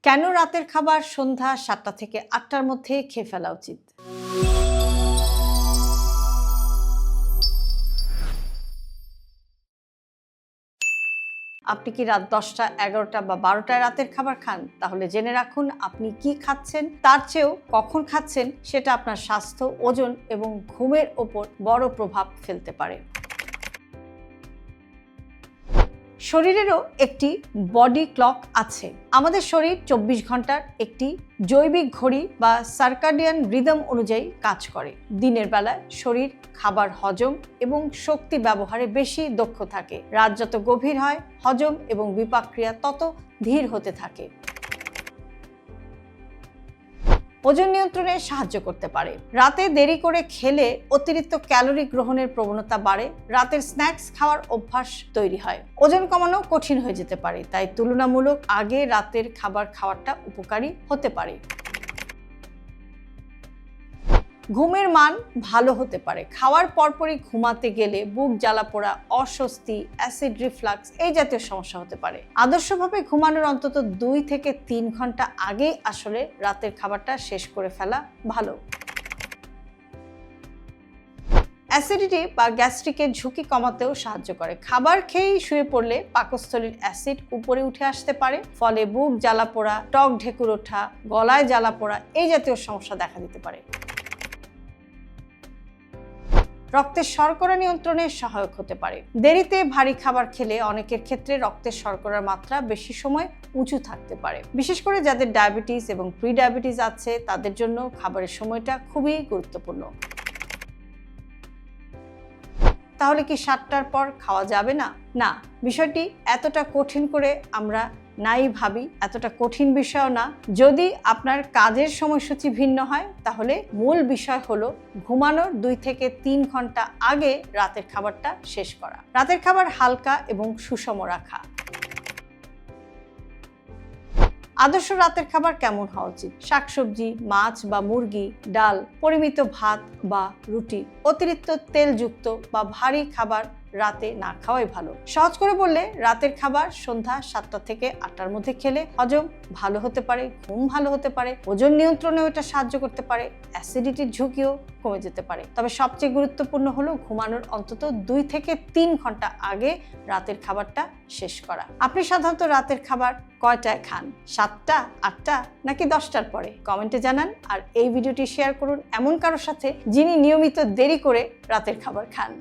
কেন রাতের খাবার সন্ধ্যা ৭টা থেকে ৮টার মধ্যে খেয়ে ফেলা উচিত? আপনি কি রাত ১০টা, ১১টা বা ১২টায় রাতের খাবার খান? তাহলে জেনে রাখুন আপনি কি খাচ্ছেন, তার চেয়েও কখন খাচ্ছেন সেটা আপনার স্বাস্থ্য, ওজন এবং ঘুমের ওপর বড় প্রভাব ফেলতে পারে। শরীরেরও একটি বডি ক্লক আছে। আমাদের শরীর ২৪ ঘন্টার একটি জৈবিক ঘড়ি বা সার্কাডিয়ান রিদম অনুযায়ী কাজ করে। দিনের বেলায় শরীর খাবার হজম এবং শক্তি ব্যবহারে বেশি দক্ষ থাকে। রাত যত গভীর হয়, হজম এবং বিপাকক্রিয়া তত ধীর হতে থাকে। ওজন নিয়ন্ত্রণে সাহায্য করতে পারে। রাতে দেরি করে খেলে অতিরিক্ত ক্যালোরি গ্রহণের প্রবণতা বাড়ে, রাতের স্ন্যাক্স খাওয়ার অভ্যাস তৈরি হয়। ওজন কমানো কঠিন হয়ে যেতে পারে, তাই তুলনামূলক আগে রাতের খাবার খাওয়াটা উপকারী হতে পারে। ঘুমের মান ভালো হতে পারে। খাওয়ার পরপরই ঘুমাতে গেলে বুক জ্বালাপোড়া, অস্বস্তি, অ্যাসিড রিফ্লাক্স এই জাতীয় সমস্যা হতে পারে। আদর্শভাবে ঘুমানোর অন্তত ২ থেকে ৩ ঘন্টা আগেই আসলে রাতের খাবারটা শেষ করে ফেলা ভালো। অ্যাসিডিটি বা গ্যাস্ট্রিকের ঝুঁকি কমাতেও সাহায্য করে। খাবার খেয়েই শুয়ে পড়লে পাকস্থলীর অ্যাসিড উপরে উঠে আসতে পারে, ফলে বুক জ্বালাপোড়া, টক ঢেকুর ওঠা, গলায় জ্বালাপোড়া এই জাতীয় সমস্যা দেখা দিতে পারে। রক্তের শর্করা নিয়ন্ত্রণে সহায়ক হতে পারে। দেরিতে ভারী খাবার খেলে অনেকের ক্ষেত্রে রক্তের শর্করার মাত্রা বেশি সময় উঁচু থাকতে পারে। বিশেষ করে যাদের ডায়াবেটিস এবং প্রি ডায়াবেটিস আছে তাদের জন্য খাবারের সময়টা খুবই গুরুত্বপূর্ণ। তাহলে কি ৭টার পর খাওয়া যাবে না? না, বিষয়টি এতটা কঠিন করে আমরা নাই ভাবি, এতটা কঠিন বিষয় না। যদি আপনার কাজের সময়সূচি ভিন্ন হয় তাহলে মূল বিষয় হলো ঘুমানোর ২ থেকে ৩ ঘন্টা আগে রাতের খাবারটা শেষ করা। রাতের খাবার হালকা এবং সুষম রাখা। আদর্শ রাতের খাবার কেমন হওয়া উচিত? শাকসবজি, মাছ বা মুরগি, ডাল, পরিমিত ভাত বা রুটি। অতিরিক্ত তেলযুক্ত বা ভারী খাবার রাতে না খাওয়াই ভালো। সহজ করে বললে, রাতের খাবার সন্ধ্যা ৭টা থেকে ৮টার মধ্যে খেলে হজম ভালো হতে পারে, ঘুম ভালো হতে পারে, ওজন নিয়ন্ত্রণেও এটা সাহায্য করতে পারে, অ্যাসিডিটির ঝুঁকিও কমে যেতে পারে। তবে সবচেয়ে গুরুত্বপূর্ণ হলো ঘুমানোর অন্তত ২ থেকে ৩ ঘন্টা আগে রাতের খাবারটা শেষ করা। আপনি সাধারণত রাতের খাবার কয়টায় খান? ৭টা, ৮টা নাকি ১০টার পরে? কমেন্টে জানান। আর এই ভিডিওটি শেয়ার করুন এমন কারোর সাথে যিনি নিয়মিত দেরি করে রাতের খাবার খান।